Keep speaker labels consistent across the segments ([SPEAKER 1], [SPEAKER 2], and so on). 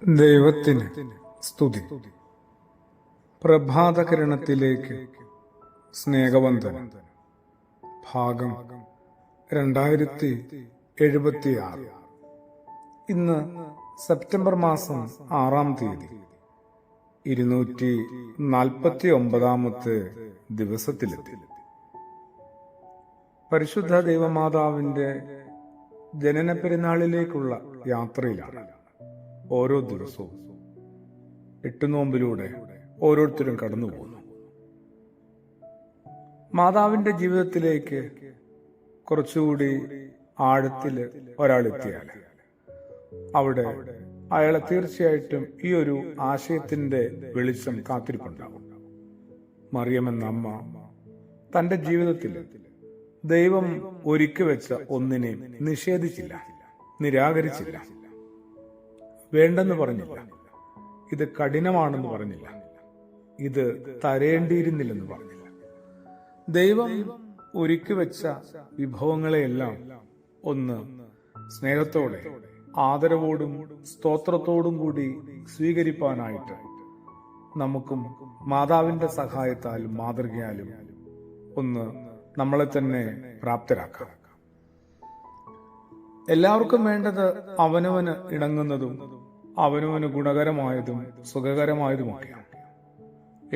[SPEAKER 1] ദൈവത്തിന് സ്തുതി. പ്രഭാതകിരണത്തിലേക്ക് സ്നേഹവന്ദനം. ഭാഗം 2076. ഇന്ന് സെപ്റ്റംബർ മാസം 6-ാം തീയതി, 249-ാമത്തെ ദിവസത്തിലെത്തി. പരിശുദ്ധ ദൈവമാതാവിന്റെ ജനന പെരുന്നാളിലേക്കുള്ള യാത്രയിലാണ്. ഓരോ ദിവസവും 8 നോമ്പിലൂടെ ഓരോരുത്തരും കടന്നു പോകുന്നു. മാതാവിന്റെ ജീവിതത്തിലേക്ക് കുറച്ചുകൂടി ആഴത്തിൽ ഒരാളെത്തിയാൽ അവിടെ അയാളെ തീർച്ചയായിട്ടും ഈ ഒരു ആശയത്തിന്റെ വെളിച്ചം കാത്തിരിപ്പുണ്ടാകും. മറിയം എന്ന അമ്മ തന്റെ ജീവിതത്തിൽ ദൈവം ഒരുക്കി വെച്ച ഒന്നിനെയും നിഷേധിച്ചില്ല, നിരാകരിച്ചില്ല, വേണ്ടെന്ന് പറഞ്ഞില്ല, ഇത് കഠിനമാണെന്ന് പറഞ്ഞില്ല, ഇത് തരേണ്ടിയിരുന്നില്ലെന്ന് പറഞ്ഞില്ല. ദൈവം ഒരുക്കി വെച്ച വിഭവങ്ങളെയെല്ലാം ഒന്ന് സ്നേഹത്തോടെ, ആദരവോടും സ്തോത്രത്തോടും കൂടി സ്വീകരിപ്പാനായിട്ട് നമുക്കും മാതാവിന്റെ സഹായത്താലും മാതൃകയാലും ഒന്ന് നമ്മളെ തന്നെ പ്രാപ്തരാക്കാം. എല്ലാവർക്കും വേണ്ടത് അവനവന് ഇണങ്ങുന്നതും അവനവന് ഗുണകരമായതും സുഖകരമായതുമൊക്കെയാണ്.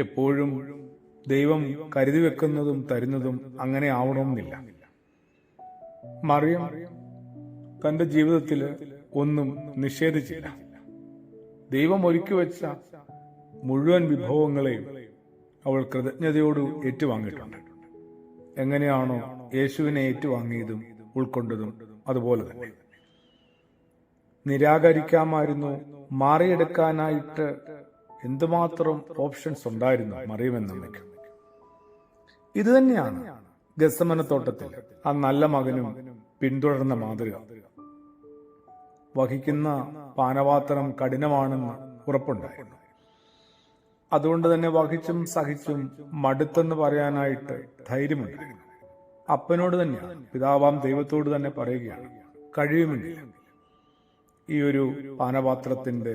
[SPEAKER 1] എപ്പോഴും ദൈവം കരുതി വെക്കുന്നതും തരുന്നതും അങ്ങനെ ആവണമെന്നില്ല. മറിയം തന്റെ ജീവിതത്തിൽ ഒന്നും നിഷേധിച്ചില്ല. ദൈവം ഒരുക്കി വെച്ച മുഴുവൻ വിഭവങ്ങളെയും അവൾ കൃതജ്ഞതയോട് ഏറ്റുവാങ്ങിയിട്ടുണ്ട്. എങ്ങനെയാണോ യേശുവിനെ ഏറ്റുവാങ്ങിയതും ഉൾക്കൊണ്ടതും അതുപോലെ തന്നെ നിരാകരിക്കാമായിരുന്നു. മാറിയെടുക്കാനായിട്ട് എന്തുമാത്രം ഓപ്ഷൻസ് ഉണ്ടായിരുന്നു മറിയമെന്നമ്മയ്ക്ക്. ഇത് തന്നെയാണ് ഗെത്സമനത്തോട്ടത്തിൽ ആ നല്ല മകനും പിന്തുടർന്ന മാതൃക. വഹിക്കുന്ന പാനപാത്രം കഠിനമാണെന്ന് ഉറപ്പുണ്ടായിരുന്നു. അതുകൊണ്ട് തന്നെ വഹിച്ചും സഹിച്ചും മടുത്തെന്ന് പറയാനായിട്ട് ധൈര്യമുണ്ടായിരുന്നു. അപ്പനോട് തന്നെയാണ്, പിതാവാം ദൈവത്തോട് തന്നെ പറയുകയാണ്, കഴിയുമെങ്കിൽ ഈ ഒരു പാനപാത്രത്തിന്റെ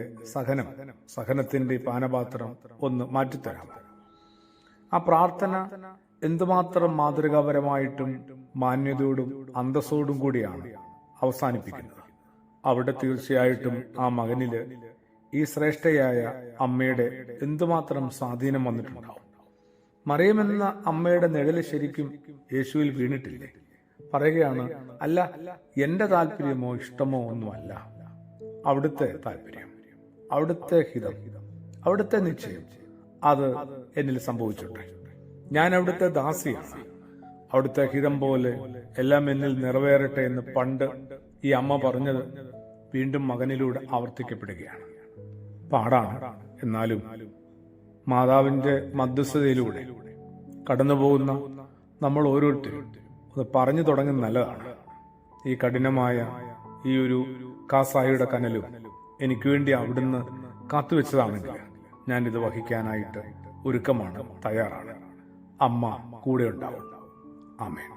[SPEAKER 1] സഹനത്തിന്റെ പാനപാത്രം ഒന്ന് മാറ്റിത്തരാം. ആ പ്രാർത്ഥന എന്തുമാത്രം മാതൃകാപരമായിട്ടും മാന്യതയോടും അന്തസ്സോടും കൂടിയാണ് അവസാനിപ്പിക്കുന്നത്. അവിടെ തീർച്ചയായിട്ടും ആ മകനില് ഈ ശ്രേഷ്ഠയായ അമ്മയുടെ എന്തുമാത്രം സ്വാധീനം വന്നിട്ടുണ്ടാവും. മറിയം എന്ന അമ്മയുടെ നിഴല് ശരിക്കും യേശുവിൽ വീണിട്ടില്ലേ? പറയുകയാണ്, അല്ല, എന്റെ താല്പര്യമോ ഇഷ്ടമോ ഒന്നുമല്ല, അവിടുത്തെ താല്പര്യം, അവിടുത്തെ ഹിതം, അവിടുത്തെ നിശ്ചയം അത് എന്നിൽ സംഭവിച്ചോട്ടെ. ഞാൻ അവിടുത്തെ ദാസിയാണ്. അവിടുത്തെ ഹിതം പോലെ എല്ലാം എന്നിൽ നിറവേറട്ടെ എന്ന് പണ്ട് ഈ അമ്മ പറഞ്ഞത് വീണ്ടും മകനിലൂടെ ആവർത്തിക്കപ്പെടുകയാണ്. പാടാണ്. എന്നാലും മാതാവിന്റെ മധ്യസ്ഥതയിലൂടെ കടന്നുപോകുന്ന നമ്മൾ ഓരോരുത്തരും അത് പറഞ്ഞു തുടങ്ങുന്നത് നല്ലതാണ്. ഈ കഠിനമായ ഈ ഒരു കാസായുടെ കനലും എനിക്ക് വേണ്ടി അവിടുന്ന് കാത്തുവെച്ചതാണെങ്കിൽ ഞാനിത് വഹിക്കാനായിട്ട് ഒരുക്കമാണ്, തയ്യാറാണ്. അമ്മ കൂടെ ഉണ്ടാവും. ആമേൻ.